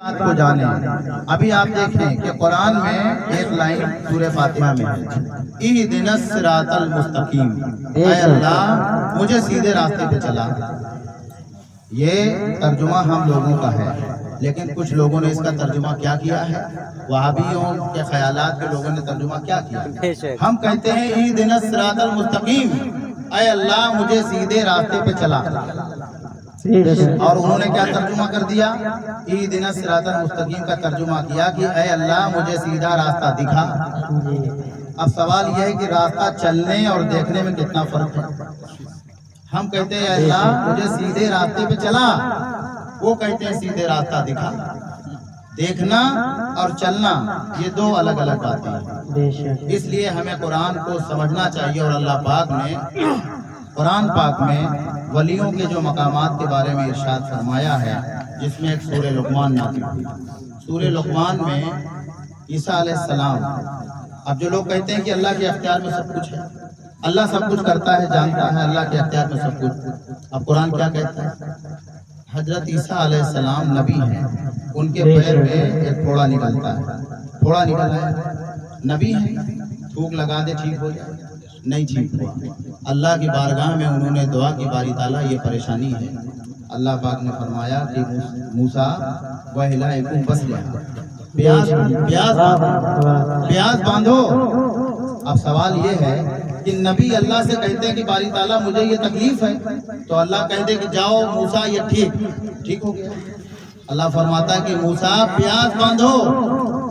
بات کو جانے۔ ابھی آپ دیکھیں کہ قرآن میں ایک لائن سورہ فاتحہ میں ہے، اہدنا الصراط المستقیم، اے اللہ مجھے سیدھے راستے پہ چلا۔ یہ ترجمہ ہم لوگوں کا ہے، لیکن کچھ لوگوں نے اس کا ترجمہ کیا کیا ہے؟ وہابیوں کے خیالات کے لوگوں نے ترجمہ کیا کیا؟ ہم کہتے ہیں اہدنا الصراط المستقیم، اے اللہ مجھے سیدھے راستے پہ چلا، اور انہوں نے کیا ترجمہ کر دیا؟ اہدنا الصراط المستقیم کا ترجمہ کیا کہ اے اللہ مجھے سیدھا راستہ دکھا۔ اب سوال یہ ہے کہ راستہ چلنے اور دیکھنے میں کتنا فرق ہے؟ ہم کہتے ہیں اے اللہ مجھے سیدھے راستے پہ چلا، وہ کہتے ہیں سیدھے راستہ دکھا۔ دیکھنا اور چلنا یہ دو الگ الگ باتیں ہیں، اس لیے ہمیں قرآن کو سمجھنا چاہیے۔ اور اللہ پاک نے قرآن پاک میں ولیوں کے جو مقامات کے بارے میں ارشاد فرمایا ہے، جس میں ایک سورہ لقمان نازل ہوئی۔ سورہ لقمان میں عیسیٰ علیہ السلام، اب جو لوگ کہتے ہیں کہ اللہ کے اختیار میں سب کچھ ہے، اللہ سب کچھ کرتا ہے، جانتا ہے، اللہ کے اختیار میں سب کچھ، اب قرآن کیا کہتا ہے؟ حضرت عیسیٰ علیہ السلام نبی ہیں، ان کے پیر میں ایک پھوڑا نکلتا ہے، پھوڑا نکل ہے، نبی ہیں، تھوک لگا دے ٹھیک ہو جائے، نہیں ٹھیک ہوا۔ اللہ کی بارگاہ میں انہوں نے دعا کی، باری تعالیٰ یہ پریشانی ہے۔ اللہ پاک نے فرمایا کہ موسیٰ وَإِلَٰهِكُمْ فَاصْبِرُوا، پیاز باندھو۔ اب سوال یہ ہے کہ نبی اللہ سے کہتے ہیں کہ باری تعالیٰ مجھے یہ تکلیف ہے، تو اللہ کہتے کہ جاؤ موسیٰ یہ ٹھیک ہو گیا۔ اللہ فرماتا ہے کہ موسیٰ پیاز باندھو،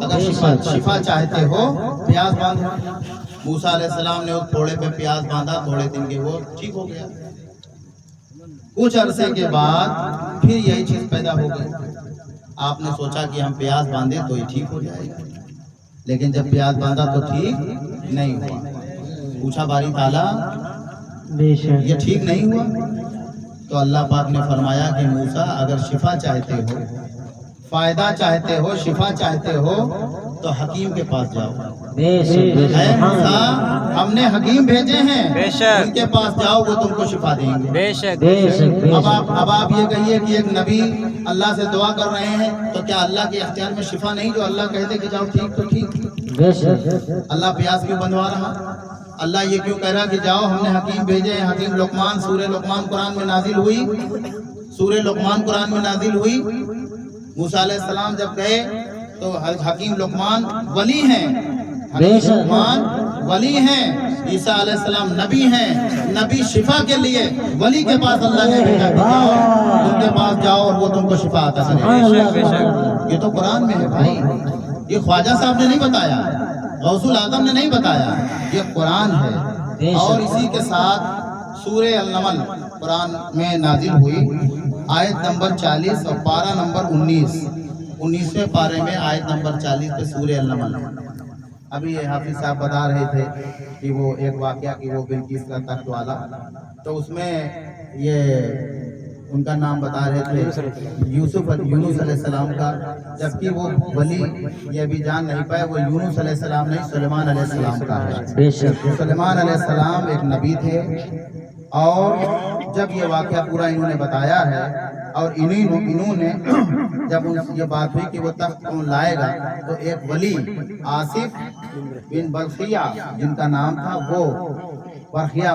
اگر شفا چاہتے ہو پیاز باندھو۔ موسیٰ علیہ السلام نے اس پھوڑے پہ پیاز باندھا، تھوڑے دن کے وہ ٹھیک ہو گیا۔ کچھ عرصے کے بعد پھر یہی چیز پیدا ہو گئی۔ آپ نے سوچا کہ ہم پیاز باندھے تو یہ ٹھیک ہو جائے گا، لیکن جب پیاز باندھا تو ٹھیک نہیں ہوا۔ پوچھا باری تعالیٰ یہ ٹھیک نہیں ہوا؟ تو اللہ پاک نے فرمایا کہ موسیٰ اگر شفا چاہتے ہو، فائدہ چاہتے ہو، شفا چاہتے ہو تو حکیم کے پاس جاؤ۔ اے موسیٰ ہم نے حکیم بھیجے ہیں، ان کے پاس جاؤ، وہ تم کو شفا دیں گے۔ اب آپ یہ کہیے کہ ایک نبی اللہ سے دعا کر رہے ہیں تو کیا اللہ کے اختیار میں شفا نہیں؟ جو اللہ کہتے کہ جاؤ ٹھیک تو ٹھیک، اللہ پیاس کیوں بندھوا رہا؟ اللہ یہ کیوں کہہ رہا کہ جاؤ ہم نے حکیم بھیجے ہیں؟ حکیم لقمان، سورہ لقمان قرآن میں نازل ہوئی، سورہ لقمان قرآن میں نازل ہوئی۔ موسیٰ علیہ السلام جب گئے تو حکیم لقمان ولی ہیں، حکیم لقمان ولی ہیں، عیسیٰ علیہ السلام نبی ہیں، نبی شفا کے لیے ولی کے پاس اللہ نے بھیجا کہ جاؤ ان کے پاس جاؤ اور وہ تم کو شفا عطا کرے۔ یہ تو قرآن میں ہے بھائی، یہ خواجہ صاحب نے نہیں بتایا، غوث العظم نے نہیں بتایا، یہ قرآن ہے۔ اور اسی کے ساتھ سورہ النمل قرآن میں نازل ہوئی، آیت نمبر 40 اور پارہ نمبر 19ویں پارے میں آیت نمبر 40 پہ سورہ النمل۔ ابھی یہ حافظ صاحب بتا رہے تھے کہ وہ ایک واقعہ کہ وہ بلقیس کا تخت والا، تو اس میں یہ ان کا نام بتا رہے تھے یونس علیہ السلام کا، جبکہ وہ ولی یہ بھی جان نہیں پائے وہ یونس علیہ السلام نہیں سلیمان علیہ السلام کا ہے۔ سلیمان علیہ السلام ایک نبی تھے، اور جب یہ واقعہ پورا انہوں نے بتایا ہے، اور انہوں نے جب یہ بات ہوئی کہ وہ تخت کون لائے گا، تو ایک ولی آصف بن برخیہ جن کا نام تھا، وہ برخیہ